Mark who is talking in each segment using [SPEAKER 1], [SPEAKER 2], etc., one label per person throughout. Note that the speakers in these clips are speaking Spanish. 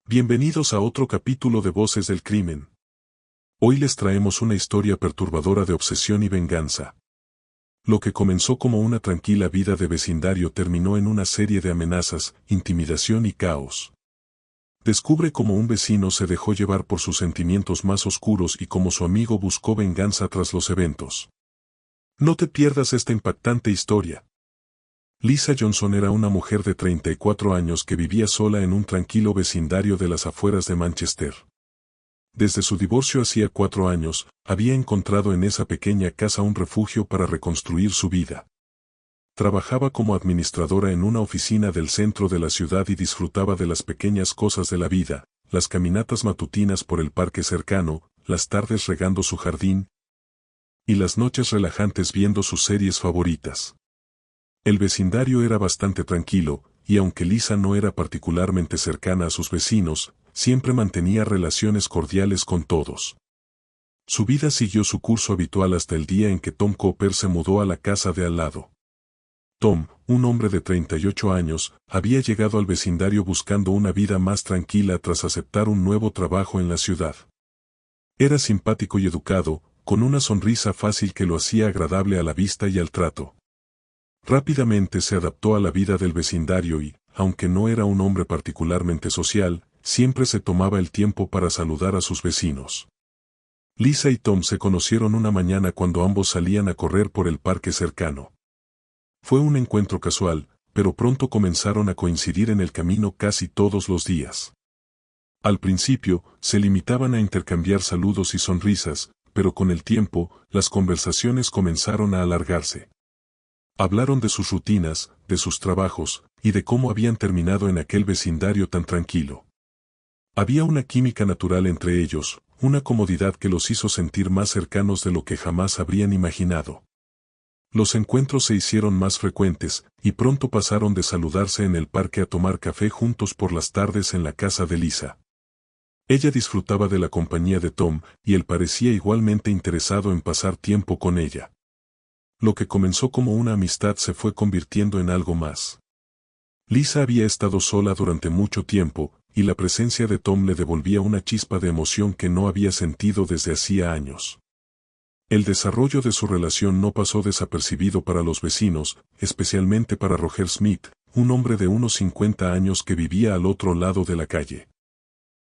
[SPEAKER 1] Bienvenidos a otro capítulo de Voces del Crimen. Hoy les traemos una historia perturbadora de obsesión y venganza. Lo que comenzó como una tranquila vida de vecindario terminó en una serie de amenazas, intimidación y caos. Descubre cómo un vecino se dejó llevar por sus sentimientos más oscuros y cómo su amigo buscó venganza tras los eventos. No te pierdas esta impactante historia. Lisa Johnson era una mujer de 34 años que vivía sola en un tranquilo vecindario de las afueras de Manchester. Desde su divorcio hacía 4 años, había encontrado en esa pequeña casa un refugio para reconstruir su vida. Trabajaba como administradora en una oficina del centro de la ciudad y disfrutaba de las pequeñas cosas de la vida, las caminatas matutinas por el parque cercano, las tardes regando su jardín y las noches relajantes viendo sus series favoritas. El vecindario era bastante tranquilo, y aunque Lisa no era particularmente cercana a sus vecinos, siempre mantenía relaciones cordiales con todos. Su vida siguió su curso habitual hasta el día en que Tom Cooper se mudó a la casa de al lado. Tom, un hombre de 38 años, había llegado al vecindario buscando una vida más tranquila tras aceptar un nuevo trabajo en la ciudad. Era simpático y educado, con una sonrisa fácil que lo hacía agradable a la vista y al trato. Rápidamente se adaptó a la vida del vecindario y, aunque no era un hombre particularmente social, siempre se tomaba el tiempo para saludar a sus vecinos. Lisa y Tom se conocieron una mañana cuando ambos salían a correr por el parque cercano. Fue un encuentro casual, pero pronto comenzaron a coincidir en el camino casi todos los días. Al principio, se limitaban a intercambiar saludos y sonrisas, pero con el tiempo, las conversaciones comenzaron a alargarse. Hablaron de sus rutinas, de sus trabajos, y de cómo habían terminado en aquel vecindario tan tranquilo. Había una química natural entre ellos, una comodidad que los hizo sentir más cercanos de lo que jamás habrían imaginado. Los encuentros se hicieron más frecuentes, y pronto pasaron de saludarse en el parque a tomar café juntos por las tardes en la casa de Lisa. Ella disfrutaba de la compañía de Tom, y él parecía igualmente interesado en pasar tiempo con ella. Lo que comenzó como una amistad se fue convirtiendo en algo más. Lisa había estado sola durante mucho tiempo, y la presencia de Tom le devolvía una chispa de emoción que no había sentido desde hacía años. El desarrollo de su relación no pasó desapercibido para los vecinos, especialmente para Roger Smith, un hombre de unos 50 años que vivía al otro lado de la calle.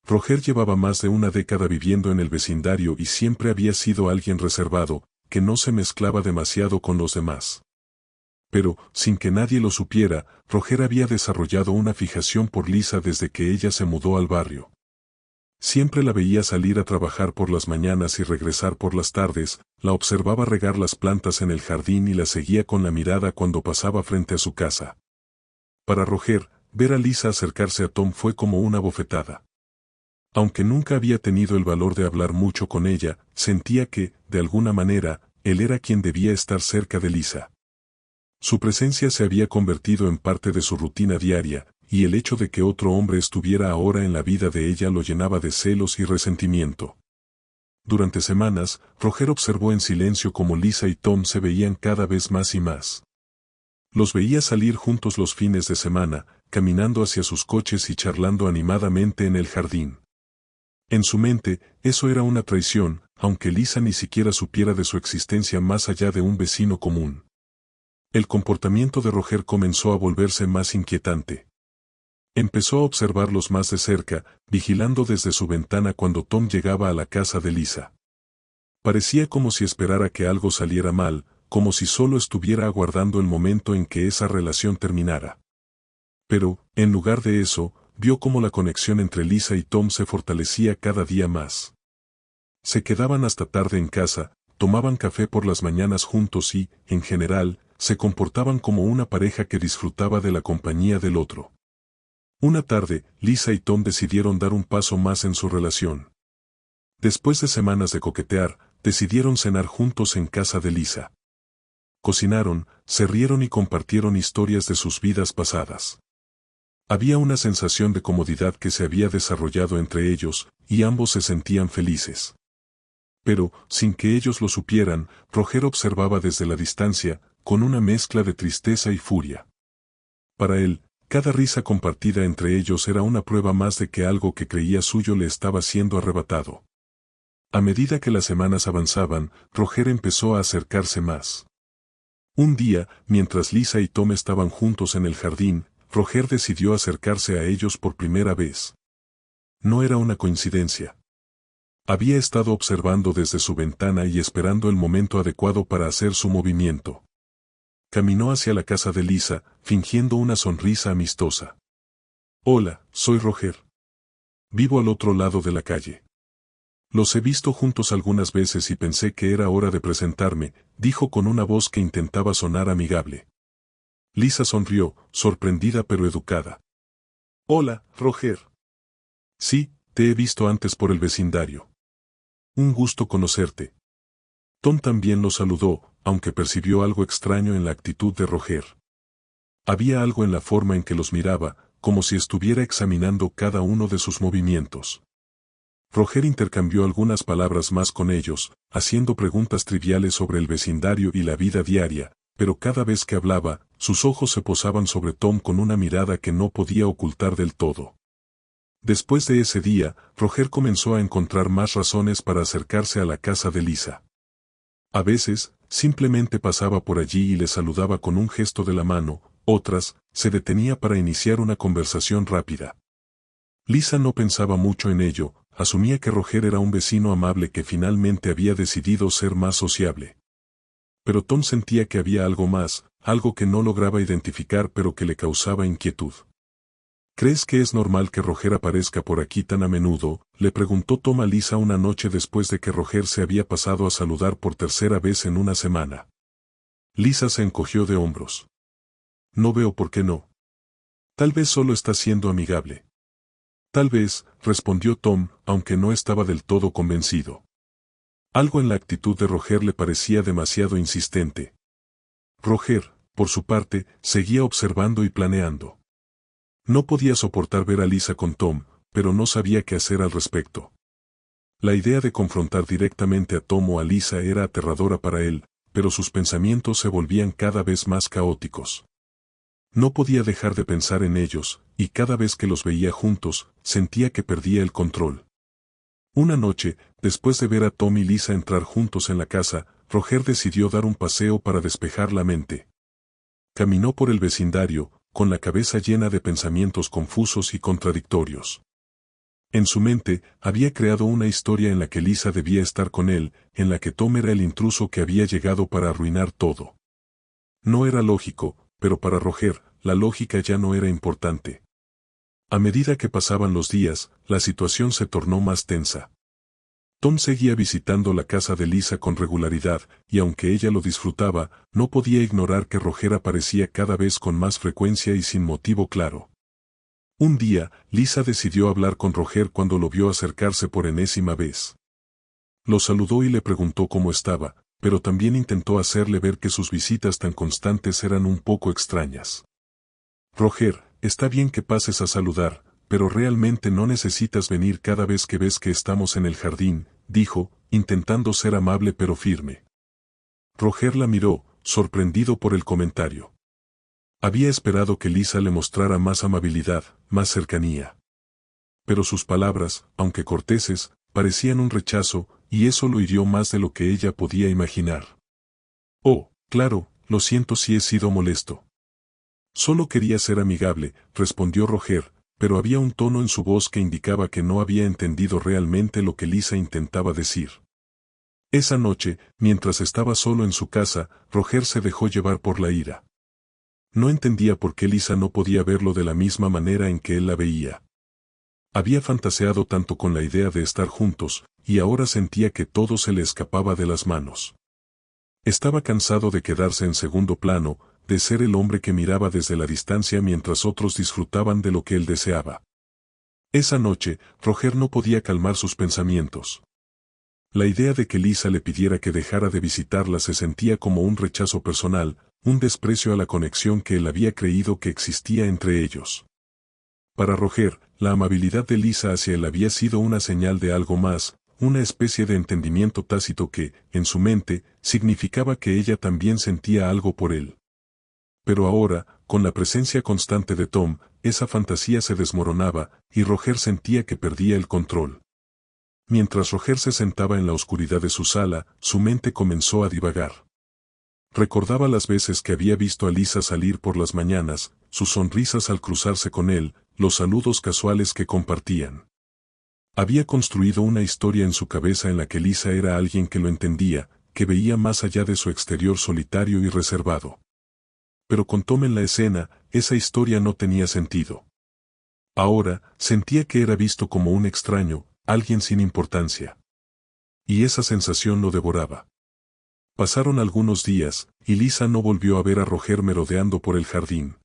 [SPEAKER 1] Roger llevaba más de una década viviendo en el vecindario y siempre había sido alguien reservado, que no se mezclaba demasiado con los demás. Pero, sin que nadie lo supiera, Roger había desarrollado una fijación por Lisa desde que ella se mudó al barrio. Siempre la veía salir a trabajar por las mañanas y regresar por las tardes, la observaba regar las plantas en el jardín y la seguía con la mirada cuando pasaba frente a su casa. Para Roger, ver a Lisa acercarse a Tom fue como una bofetada. Aunque nunca había tenido el valor de hablar mucho con ella, sentía que, de alguna manera, él era quien debía estar cerca de Lisa. Su presencia se había convertido en parte de su rutina diaria, y el hecho de que otro hombre estuviera ahora en la vida de ella lo llenaba de celos y resentimiento. Durante semanas, Roger observó en silencio cómo Lisa y Tom se veían cada vez más y más. Los veía salir juntos los fines de semana, caminando hacia sus coches y charlando animadamente en el jardín. En su mente, eso era una traición, aunque Lisa ni siquiera supiera de su existencia más allá de un vecino común. El comportamiento de Roger comenzó a volverse más inquietante. Empezó a observarlos más de cerca, vigilando desde su ventana cuando Tom llegaba a la casa de Lisa. Parecía como si esperara que algo saliera mal, como si solo estuviera aguardando el momento en que esa relación terminara. Pero, en lugar de eso, vio cómo la conexión entre Lisa y Tom se fortalecía cada día más. Se quedaban hasta tarde en casa, tomaban café por las mañanas juntos y, en general, se comportaban como una pareja que disfrutaba de la compañía del otro. Una tarde, Lisa y Tom decidieron dar un paso más en su relación. Después de semanas de coquetear, decidieron cenar juntos en casa de Lisa. Cocinaron, se rieron y compartieron historias de sus vidas pasadas. Había una sensación de comodidad que se había desarrollado entre ellos, y ambos se sentían felices. Pero, sin que ellos lo supieran, Roger observaba desde la distancia, con una mezcla de tristeza y furia. Para él, Cada risa compartida entre ellos era una prueba más de que algo que creía suyo le estaba siendo arrebatado. A medida que las semanas avanzaban, Roger empezó a acercarse más. Un día, mientras Lisa y Tom estaban juntos en el jardín, Roger decidió acercarse a ellos por primera vez. No era una coincidencia. Había estado observando desde su ventana y esperando el momento adecuado para hacer su movimiento. Caminó hacia la casa de Lisa, fingiendo una sonrisa amistosa. Hola, soy Roger. Vivo al otro lado de la calle. Los he visto juntos algunas veces y pensé que era hora de presentarme, dijo con una voz que intentaba sonar amigable. Lisa sonrió, sorprendida pero educada. Hola, Roger. Sí, te he visto antes por el vecindario. Un gusto conocerte. Tom también lo saludó, aunque percibió algo extraño en la actitud de Roger. Había algo en la forma en que los miraba, como si estuviera examinando cada uno de sus movimientos. Roger intercambió algunas palabras más con ellos, haciendo preguntas triviales sobre el vecindario y la vida diaria, pero cada vez que hablaba, sus ojos se posaban sobre Tom con una mirada que no podía ocultar del todo. Después de ese día, Roger comenzó a encontrar más razones para acercarse a la casa de Lisa. A veces, simplemente pasaba por allí y le saludaba con un gesto de la mano, otras, se detenía para iniciar una conversación rápida. Lisa no pensaba mucho en ello, asumía que Roger era un vecino amable que finalmente había decidido ser más sociable. Pero Tom sentía que había algo más, algo que no lograba identificar pero que le causaba inquietud. ¿Crees que es normal que Roger aparezca por aquí tan a menudo?, le preguntó Tom a Lisa una noche después de que Roger se había pasado a saludar por tercera vez en una semana. Lisa se encogió de hombros. No veo por qué no. Tal vez solo está siendo amigable. Tal vez, respondió Tom, aunque no estaba del todo convencido. Algo en la actitud de Roger le parecía demasiado insistente. Roger, por su parte, seguía observando y planeando. No podía soportar ver a Lisa con Tom, pero no sabía qué hacer al respecto. La idea de confrontar directamente a Tom o a Lisa era aterradora para él, pero sus pensamientos se volvían cada vez más caóticos. No podía dejar de pensar en ellos, y cada vez que los veía juntos, sentía que perdía el control. Una noche, después de ver a Tom y Lisa entrar juntos en la casa, Roger decidió dar un paseo para despejar la mente. Caminó por el vecindario, con la cabeza llena de pensamientos confusos y contradictorios. En su mente, había creado una historia en la que Lisa debía estar con él, en la que Tom era el intruso que había llegado para arruinar todo. No era lógico, pero para Roger, la lógica ya no era importante. A medida que pasaban los días, la situación se tornó más tensa. Tom seguía visitando la casa de Lisa con regularidad, y aunque ella lo disfrutaba, no podía ignorar que Roger aparecía cada vez con más frecuencia y sin motivo claro. Un día, Lisa decidió hablar con Roger cuando lo vio acercarse por enésima vez. Lo saludó y le preguntó cómo estaba, pero también intentó hacerle ver que sus visitas tan constantes eran un poco extrañas. Roger, está bien que pases a saludar, pero realmente no necesitas venir cada vez que ves que estamos en el jardín, dijo, intentando ser amable pero firme. Roger la miró, sorprendido por el comentario. Había esperado que Lisa le mostrara más amabilidad, más cercanía. Pero sus palabras, aunque corteses, parecían un rechazo, y eso lo hirió más de lo que ella podía imaginar. Oh, claro, lo siento si he sido molesto. Solo quería ser amigable, respondió Roger, pero había un tono en su voz que indicaba que no había entendido realmente lo que Lisa intentaba decir. Esa noche, mientras estaba solo en su casa, Roger se dejó llevar por la ira. No entendía por qué Lisa no podía verlo de la misma manera en que él la veía. Había fantaseado tanto con la idea de estar juntos, y ahora sentía que todo se le escapaba de las manos. Estaba cansado de quedarse en segundo plano, de ser el hombre que miraba desde la distancia mientras otros disfrutaban de lo que él deseaba. Esa noche, Roger no podía calmar sus pensamientos. La idea de que Lisa le pidiera que dejara de visitarla se sentía como un rechazo personal, un desprecio a la conexión que él había creído que existía entre ellos. Para Roger, la amabilidad de Lisa hacia él había sido una señal de algo más, una especie de entendimiento tácito que, en su mente, significaba que ella también sentía algo por él. Pero ahora, con la presencia constante de Tom, esa fantasía se desmoronaba, y Roger sentía que perdía el control. Mientras Roger se sentaba en la oscuridad de su sala, su mente comenzó a divagar. Recordaba las veces que había visto a Lisa salir por las mañanas, sus sonrisas al cruzarse con él, los saludos casuales que compartían. Había construido una historia en su cabeza en la que Lisa era alguien que lo entendía, que veía más allá de su exterior solitario y reservado. Pero con Tom en la escena, esa historia no tenía sentido. Ahora, sentía que era visto como un extraño, alguien sin importancia. Y esa sensación lo devoraba. Pasaron algunos días, y Lisa no volvió a ver a Roger merodeando por el jardín.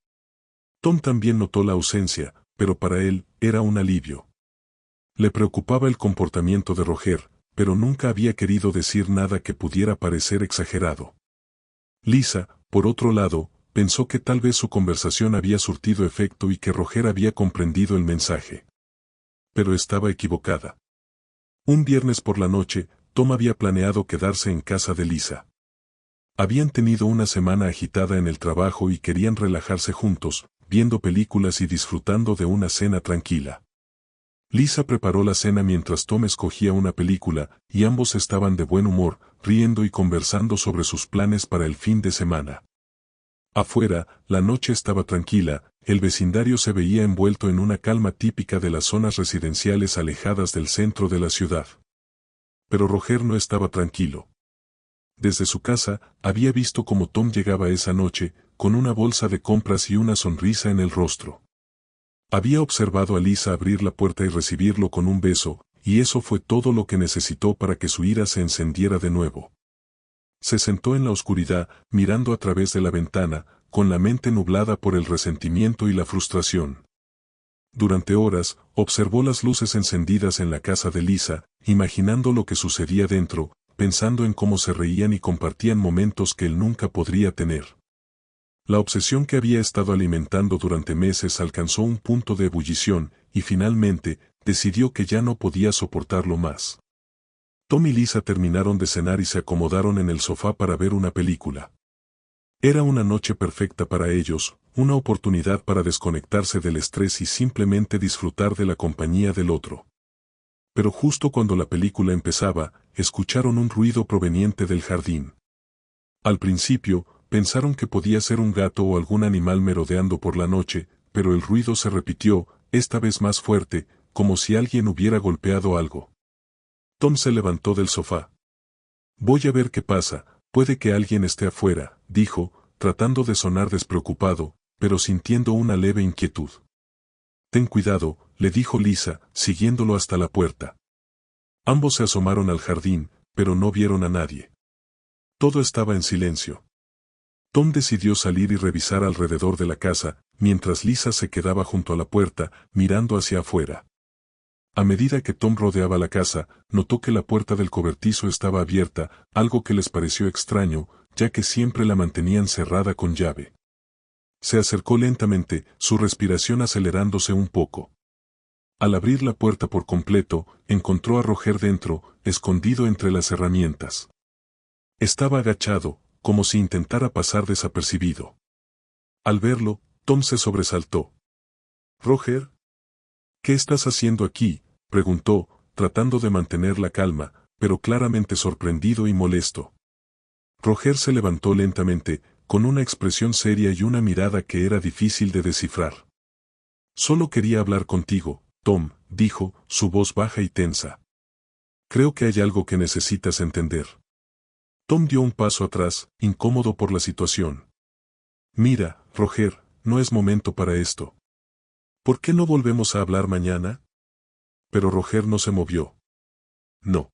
[SPEAKER 1] Tom también notó la ausencia, pero para él, era un alivio. Le preocupaba el comportamiento de Roger, pero nunca había querido decir nada que pudiera parecer exagerado. Lisa, por otro lado, pensó que tal vez su conversación había surtido efecto y que Roger había comprendido el mensaje. Pero estaba equivocada. Un viernes por la noche, Tom había planeado quedarse en casa de Lisa. Habían tenido una semana agitada en el trabajo y querían relajarse juntos, viendo películas y disfrutando de una cena tranquila. Lisa preparó la cena mientras Tom escogía una película, y ambos estaban de buen humor, riendo y conversando sobre sus planes para el fin de semana. Afuera, la noche estaba tranquila, el vecindario se veía envuelto en una calma típica de las zonas residenciales alejadas del centro de la ciudad. Pero Roger no estaba tranquilo. Desde su casa, había visto cómo Tom llegaba esa noche, con una bolsa de compras y una sonrisa en el rostro. Había observado a Lisa abrir la puerta y recibirlo con un beso, y eso fue todo lo que necesitó para que su ira se encendiera de nuevo. Se sentó en la oscuridad, mirando a través de la ventana, con la mente nublada por el resentimiento y la frustración. Durante horas, observó las luces encendidas en la casa de Lisa, imaginando lo que sucedía dentro, pensando en cómo se reían y compartían momentos que él nunca podría tener. La obsesión que había estado alimentando durante meses alcanzó un punto de ebullición, y finalmente, decidió que ya no podía soportarlo más. Tom y Lisa terminaron de cenar y se acomodaron en el sofá para ver una película. Era una noche perfecta para ellos, una oportunidad para desconectarse del estrés y simplemente disfrutar de la compañía del otro. Pero justo cuando la película empezaba, escucharon un ruido proveniente del jardín. Al principio, pensaron que podía ser un gato o algún animal merodeando por la noche, pero el ruido se repitió, esta vez más fuerte, como si alguien hubiera golpeado algo. Tom se levantó del sofá. «Voy a ver qué pasa, puede que alguien esté afuera», dijo, tratando de sonar despreocupado, pero sintiendo una leve inquietud. «Ten cuidado», le dijo Lisa, siguiéndolo hasta la puerta. Ambos se asomaron al jardín, pero no vieron a nadie. Todo estaba en silencio. Tom decidió salir y revisar alrededor de la casa, mientras Lisa se quedaba junto a la puerta, mirando hacia afuera. A medida que Tom rodeaba la casa, notó que la puerta del cobertizo estaba abierta, algo que les pareció extraño, ya que siempre la mantenían cerrada con llave. Se acercó lentamente, su respiración acelerándose un poco. Al abrir la puerta por completo, encontró a Roger dentro, escondido entre las herramientas. Estaba agachado, como si intentara pasar desapercibido. Al verlo, Tom se sobresaltó. «¿Roger? ¿Qué estás haciendo aquí?», preguntó, tratando de mantener la calma, pero claramente sorprendido y molesto. Roger se levantó lentamente, con una expresión seria y una mirada que era difícil de descifrar. «Solo quería hablar contigo, Tom», dijo, su voz baja y tensa. «Creo que hay algo que necesitas entender». Tom dio un paso atrás, incómodo por la situación. «Mira, Roger, no es momento para esto. ¿Por qué no volvemos a hablar mañana?». Pero Roger no se movió. «No.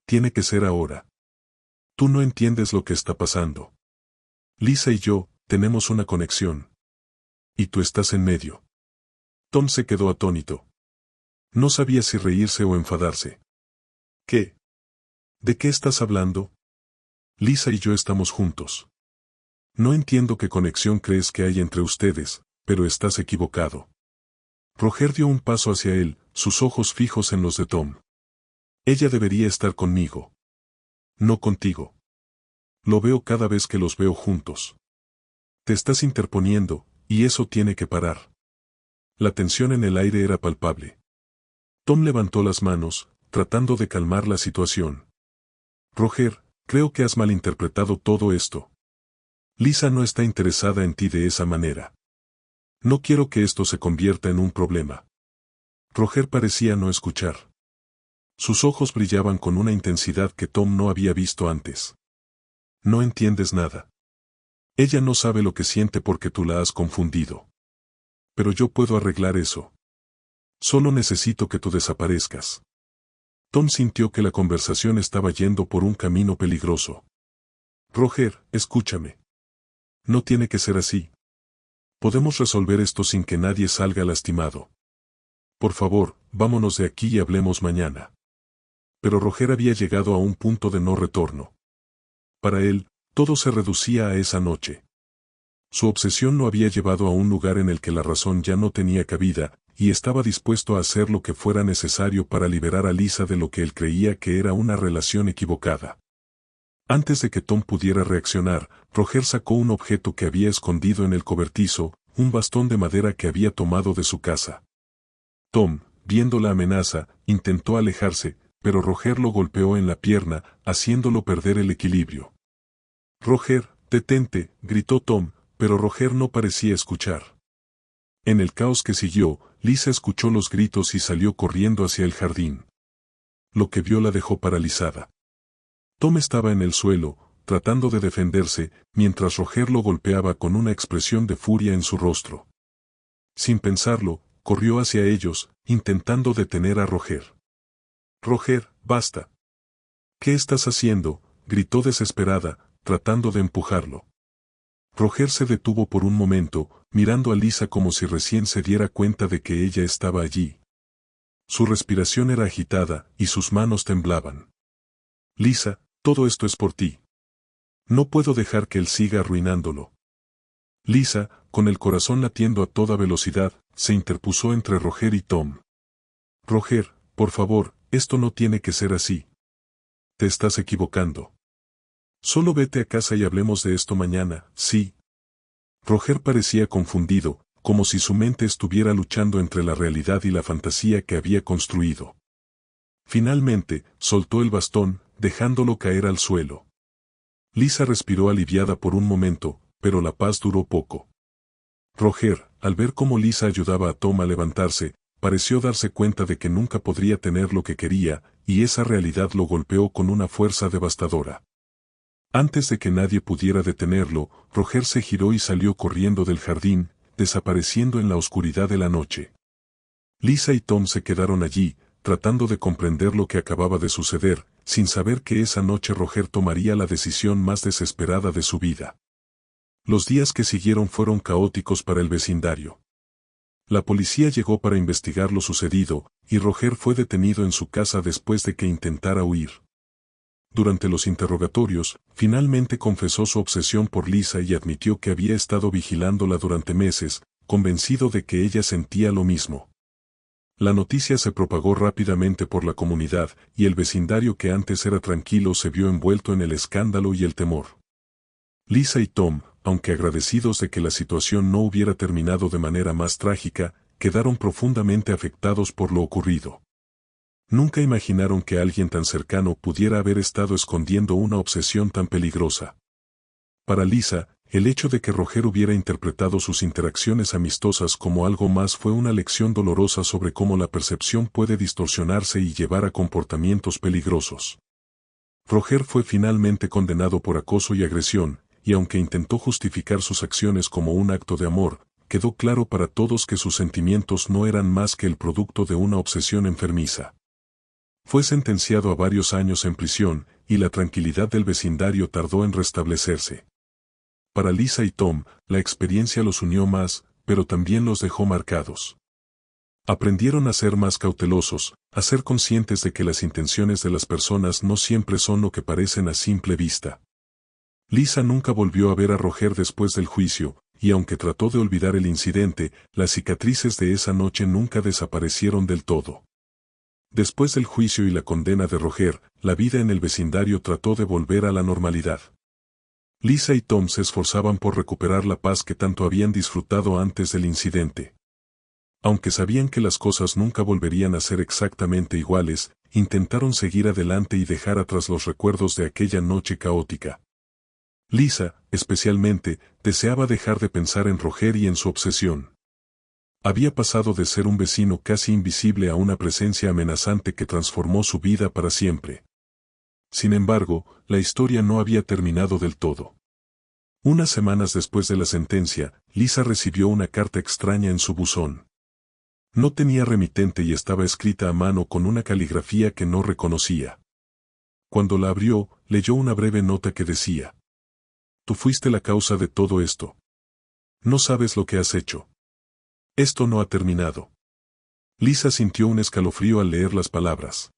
[SPEAKER 1] Tiene que ser ahora. Tú no entiendes lo que está pasando. Lisa y yo, tenemos una conexión. Y tú estás en medio». Tom se quedó atónito. No sabía si reírse o enfadarse. «¿Qué? ¿De qué estás hablando?». «Lisa y yo estamos juntos. No entiendo qué conexión crees que hay entre ustedes, pero estás equivocado». Roger dio un paso hacia él, sus ojos fijos en los de Tom. «Ella debería estar conmigo. No contigo. Lo veo cada vez que los veo juntos». Te estás interponiendo, y eso tiene que parar. La tensión en el aire era palpable. Tom levantó las manos, tratando de calmar la situación. Roger, creo que has malinterpretado todo esto. Lisa no está interesada en ti de esa manera. No quiero que esto se convierta en un problema. Roger parecía no escuchar. Sus ojos brillaban con una intensidad que Tom no había visto antes. No entiendes nada. Ella no sabe lo que siente porque tú la has confundido. Pero yo puedo arreglar eso. Solo necesito que tú desaparezcas. Tom sintió que la conversación estaba yendo por un camino peligroso. Roger, escúchame. No tiene que ser así. Podemos resolver esto sin que nadie salga lastimado. Por favor, vámonos de aquí y hablemos mañana. Pero Roger había llegado a un punto de no retorno. Para él, todo se reducía a esa noche. Su obsesión lo había llevado a un lugar en el que la razón ya no tenía cabida, y estaba dispuesto a hacer lo que fuera necesario para liberar a Lisa de lo que él creía que era una relación equivocada. Antes de que Tom pudiera reaccionar, Roger sacó un objeto que había escondido en el cobertizo, un bastón de madera que había tomado de su casa. Tom, viendo la amenaza, intentó alejarse, pero Roger lo golpeó en la pierna, haciéndolo perder el equilibrio. Roger, detente, gritó Tom, pero Roger no parecía escuchar. En el caos que siguió, Lisa escuchó los gritos y salió corriendo hacia el jardín. Lo que vio la dejó paralizada. Tom estaba en el suelo, tratando de defenderse, mientras Roger lo golpeaba con una expresión de furia en su rostro. Sin pensarlo, corrió hacia ellos, intentando detener a Roger. Roger, basta. ¿Qué estás haciendo?, gritó desesperada, tratando de empujarlo. Roger se detuvo por un momento, mirando a Lisa como si recién se diera cuenta de que ella estaba allí. Su respiración era agitada, y sus manos temblaban. Lisa, todo esto es por ti. No puedo dejar que él siga arruinándolo. Lisa, con el corazón latiendo a toda velocidad, se interpuso entre Roger y Tom. Roger, por favor, esto no tiene que ser así. Te estás equivocando. Solo vete a casa y hablemos de esto mañana, ¿sí? Roger parecía confundido, como si su mente estuviera luchando entre la realidad y la fantasía que había construido. Finalmente, soltó el bastón, dejándolo caer al suelo. Lisa respiró aliviada por un momento, pero la paz duró poco. Roger, al ver cómo Lisa ayudaba a Tom a levantarse, pareció darse cuenta de que nunca podría tener lo que quería, y esa realidad lo golpeó con una fuerza devastadora. Antes de que nadie pudiera detenerlo, Roger se giró y salió corriendo del jardín, desapareciendo en la oscuridad de la noche. Lisa y Tom se quedaron allí, tratando de comprender lo que acababa de suceder, sin saber que esa noche Roger tomaría la decisión más desesperada de su vida. Los días que siguieron fueron caóticos para el vecindario. La policía llegó para investigar lo sucedido, y Roger fue detenido en su casa después de que intentara huir. Durante los interrogatorios, finalmente confesó su obsesión por Lisa y admitió que había estado vigilándola durante meses, convencido de que ella sentía lo mismo. La noticia se propagó rápidamente por la comunidad, y el vecindario que antes era tranquilo se vio envuelto en el escándalo y el temor. Lisa y Tom, aunque agradecidos de que la situación no hubiera terminado de manera más trágica, quedaron profundamente afectados por lo ocurrido. Nunca imaginaron que alguien tan cercano pudiera haber estado escondiendo una obsesión tan peligrosa. Para Lisa, el hecho de que Roger hubiera interpretado sus interacciones amistosas como algo más fue una lección dolorosa sobre cómo la percepción puede distorsionarse y llevar a comportamientos peligrosos. Roger fue finalmente condenado por acoso y agresión, y aunque intentó justificar sus acciones como un acto de amor, quedó claro para todos que sus sentimientos no eran más que el producto de una obsesión enfermiza. Fue sentenciado a varios años en prisión, y la tranquilidad del vecindario tardó en restablecerse. Para Lisa y Tom, la experiencia los unió más, pero también los dejó marcados. Aprendieron a ser más cautelosos, a ser conscientes de que las intenciones de las personas no siempre son lo que parecen a simple vista. Lisa nunca volvió a ver a Roger después del juicio, y aunque trató de olvidar el incidente, las cicatrices de esa noche nunca desaparecieron del todo. Después del juicio y la condena de Roger, la vida en el vecindario trató de volver a la normalidad. Lisa y Tom se esforzaban por recuperar la paz que tanto habían disfrutado antes del incidente. Aunque sabían que las cosas nunca volverían a ser exactamente iguales, intentaron seguir adelante y dejar atrás los recuerdos de aquella noche caótica. Lisa, especialmente, deseaba dejar de pensar en Roger y en su obsesión. Había pasado de ser un vecino casi invisible a una presencia amenazante que transformó su vida para siempre. Sin embargo, la historia no había terminado del todo. Unas semanas después de la sentencia, Lisa recibió una carta extraña en su buzón. No tenía remitente y estaba escrita a mano con una caligrafía que no reconocía. Cuando la abrió, leyó una breve nota que decía: «Tú fuiste la causa de todo esto. No sabes lo que has hecho. Esto no ha terminado». Lisa sintió un escalofrío al leer las palabras.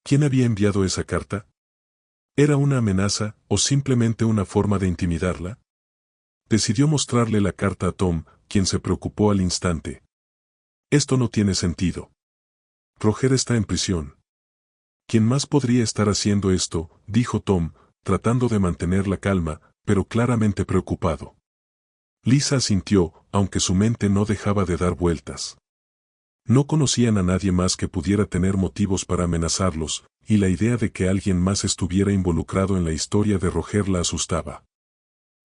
[SPEAKER 1] ¿Quién había enviado esa carta? ¿Era una amenaza o simplemente una forma de intimidarla? Decidió mostrarle la carta a Tom, quien se preocupó al instante. «Esto no tiene sentido. Roger está en prisión». «¿Quién más podría estar haciendo esto?», dijo Tom, tratando de mantener la calma, pero claramente preocupado. Lisa asintió, aunque su mente no dejaba de dar vueltas. No conocían a nadie más que pudiera tener motivos para amenazarlos, y la idea de que alguien más estuviera involucrado en la historia de Roger la asustaba.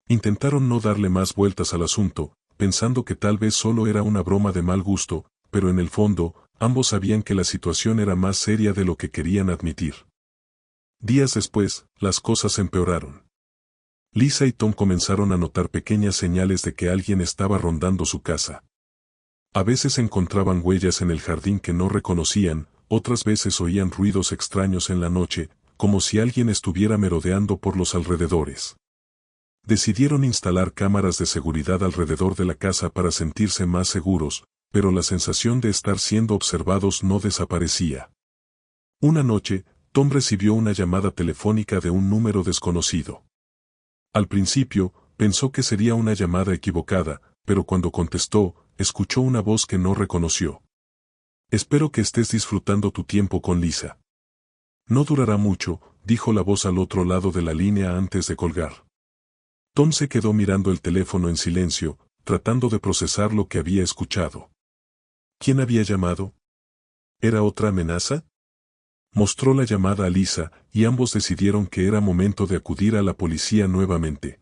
[SPEAKER 1] Intentaron no darle más vueltas al asunto, pensando que tal vez solo era una broma de mal gusto, pero en el fondo, ambos sabían que la situación era más seria de lo que querían admitir. Días después, las cosas empeoraron. Lisa y Tom comenzaron a notar pequeñas señales de que alguien estaba rondando su casa. A veces encontraban huellas en el jardín que no reconocían, otras veces oían ruidos extraños en la noche, como si alguien estuviera merodeando por los alrededores. Decidieron instalar cámaras de seguridad alrededor de la casa para sentirse más seguros, pero la sensación de estar siendo observados no desaparecía. Una noche, Tom recibió una llamada telefónica de un número desconocido. Al principio, pensó que sería una llamada equivocada, pero cuando contestó, escuchó una voz que no reconoció. «Espero que estés disfrutando tu tiempo con Lisa». «No durará mucho», dijo la voz al otro lado de la línea antes de colgar. Tom se quedó mirando el teléfono en silencio, tratando de procesar lo que había escuchado. ¿Quién había llamado? ¿Era otra amenaza? Mostró la llamada a Lisa, y ambos decidieron que era momento de acudir a la policía nuevamente.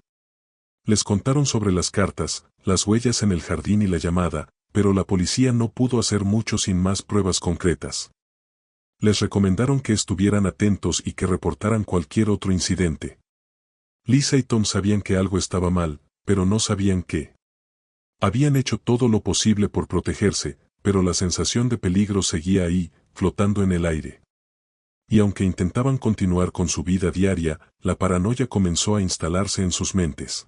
[SPEAKER 1] Les contaron sobre las cartas, las huellas en el jardín y la llamada, pero la policía no pudo hacer mucho sin más pruebas concretas. Les recomendaron que estuvieran atentos y que reportaran cualquier otro incidente. Lisa y Tom sabían que algo estaba mal, pero no sabían qué. Habían hecho todo lo posible por protegerse, pero la sensación de peligro seguía ahí, flotando en el aire. Y aunque intentaban continuar con su vida diaria, la paranoia comenzó a instalarse en sus mentes.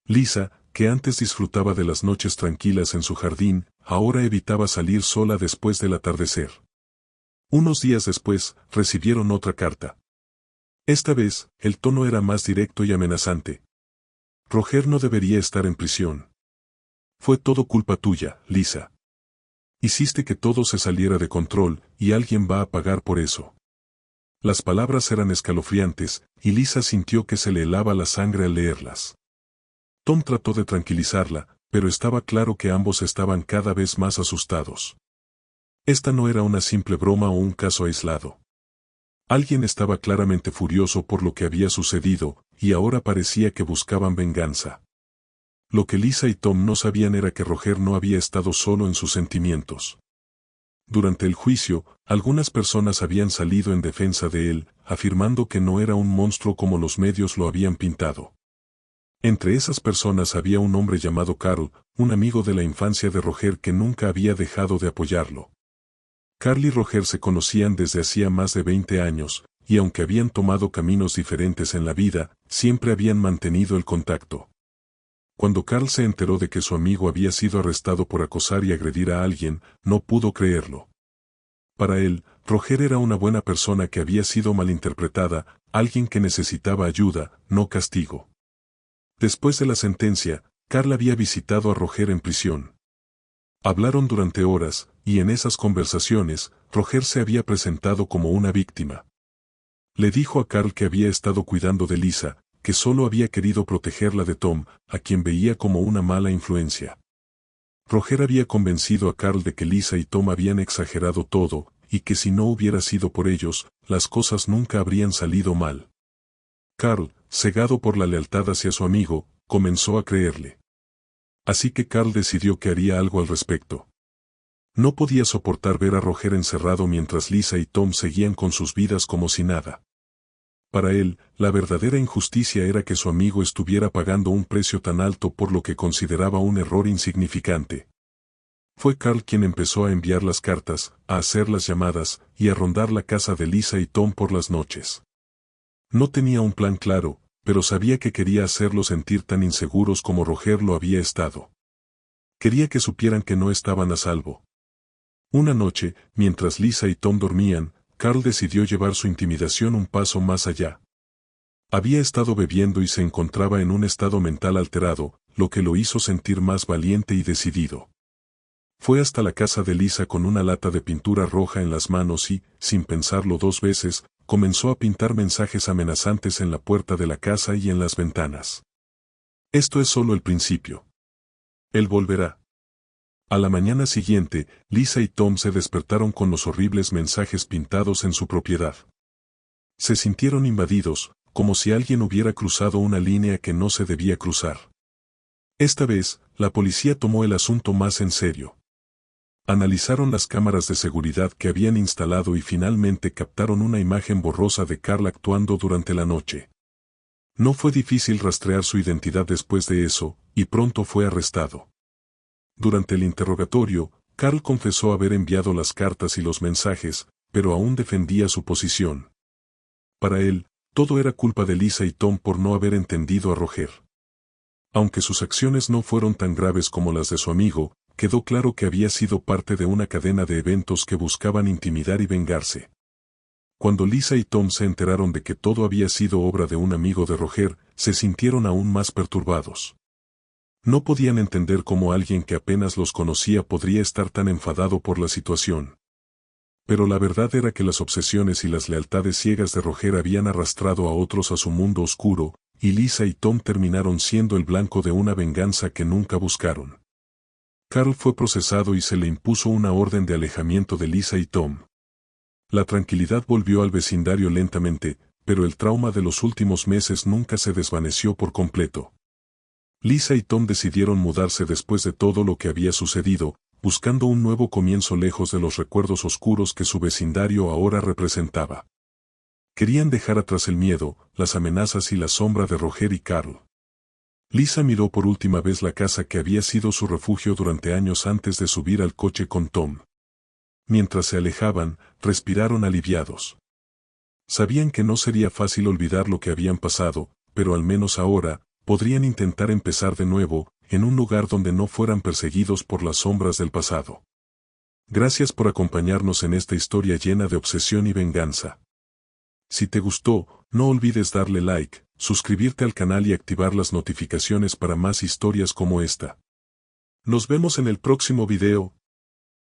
[SPEAKER 1] Lisa, que antes disfrutaba de las noches tranquilas en su jardín, ahora evitaba salir sola después del atardecer. Unos días después, recibieron otra carta. Esta vez, el tono era más directo y amenazante. «Roger no debería estar en prisión. Fue todo culpa tuya, Lisa. Hiciste que todo se saliera de control, y alguien va a pagar por eso». Las palabras eran escalofriantes, y Lisa sintió que se le helaba la sangre al leerlas. Tom trató de tranquilizarla, pero estaba claro que ambos estaban cada vez más asustados. Esta no era una simple broma o un caso aislado. Alguien estaba claramente furioso por lo que había sucedido, y ahora parecía que buscaban venganza. Lo que Lisa y Tom no sabían era que Roger no había estado solo en sus sentimientos. Durante el juicio, algunas personas habían salido en defensa de él, afirmando que no era un monstruo como los medios lo habían pintado. Entre esas personas había un hombre llamado Carl, un amigo de la infancia de Roger que nunca había dejado de apoyarlo. Carl y Roger se conocían desde hacía más de 20 años, y aunque habían tomado caminos diferentes en la vida, siempre habían mantenido el contacto. Cuando Carl se enteró de que su amigo había sido arrestado por acosar y agredir a alguien, no pudo creerlo. Para él, Roger era una buena persona que había sido malinterpretada, alguien que necesitaba ayuda, no castigo. Después de la sentencia, Carl había visitado a Roger en prisión. Hablaron durante horas, y en esas conversaciones, Roger se había presentado como una víctima. Le dijo a Carl que había estado cuidando de Lisa, que solo había querido protegerla de Tom, a quien veía como una mala influencia. Roger había convencido a Carl de que Lisa y Tom habían exagerado todo, y que si no hubiera sido por ellos, las cosas nunca habrían salido mal. Carl, cegado por la lealtad hacia su amigo, comenzó a creerle. Así que Carl decidió que haría algo al respecto. No podía soportar ver a Roger encerrado mientras Lisa y Tom seguían con sus vidas como si nada. Para él, la verdadera injusticia era que su amigo estuviera pagando un precio tan alto por lo que consideraba un error insignificante. Fue Carl quien empezó a enviar las cartas, a hacer las llamadas, y a rondar la casa de Lisa y Tom por las noches. No tenía un plan claro, pero sabía que quería hacerlos sentir tan inseguros como Roger lo había estado. Quería que supieran que no estaban a salvo. Una noche, mientras Lisa y Tom dormían, Carl decidió llevar su intimidación un paso más allá. Había estado bebiendo y se encontraba en un estado mental alterado, lo que lo hizo sentir más valiente y decidido. Fue hasta la casa de Lisa con una lata de pintura roja en las manos y, sin pensarlo dos veces, comenzó a pintar mensajes amenazantes en la puerta de la casa y en las ventanas. Esto es solo el principio. Él volverá. A la mañana siguiente, Lisa y Tom se despertaron con los horribles mensajes pintados en su propiedad. Se sintieron invadidos, como si alguien hubiera cruzado una línea que no se debía cruzar. Esta vez, la policía tomó el asunto más en serio. Analizaron las cámaras de seguridad que habían instalado y finalmente captaron una imagen borrosa de Carl actuando durante la noche. No fue difícil rastrear su identidad después de eso, y pronto fue arrestado. Durante el interrogatorio, Carl confesó haber enviado las cartas y los mensajes, pero aún defendía su posición. Para él, todo era culpa de Lisa y Tom por no haber entendido a Roger. Aunque sus acciones no fueron tan graves como las de su amigo, quedó claro que había sido parte de una cadena de eventos que buscaban intimidar y vengarse. Cuando Lisa y Tom se enteraron de que todo había sido obra de un amigo de Roger, se sintieron aún más perturbados. No podían entender cómo alguien que apenas los conocía podría estar tan enfadado por la situación. Pero la verdad era que las obsesiones y las lealtades ciegas de Roger habían arrastrado a otros a su mundo oscuro, y Lisa y Tom terminaron siendo el blanco de una venganza que nunca buscaron. Carl fue procesado y se le impuso una orden de alejamiento de Lisa y Tom. La tranquilidad volvió al vecindario lentamente, pero el trauma de los últimos meses nunca se desvaneció por completo. Lisa y Tom decidieron mudarse después de todo lo que había sucedido, buscando un nuevo comienzo lejos de los recuerdos oscuros que su vecindario ahora representaba. Querían dejar atrás el miedo, las amenazas y la sombra de Roger y Carl. Lisa miró por última vez la casa que había sido su refugio durante años antes de subir al coche con Tom. Mientras se alejaban, respiraron aliviados. Sabían que no sería fácil olvidar lo que habían pasado, pero al menos ahora, podrían intentar empezar de nuevo, en un lugar donde no fueran perseguidos por las sombras del pasado. Gracias por acompañarnos en esta historia llena de obsesión y venganza. Si te gustó, no olvides darle like, suscribirte al canal y activar las notificaciones para más historias como esta. Nos vemos en el próximo video.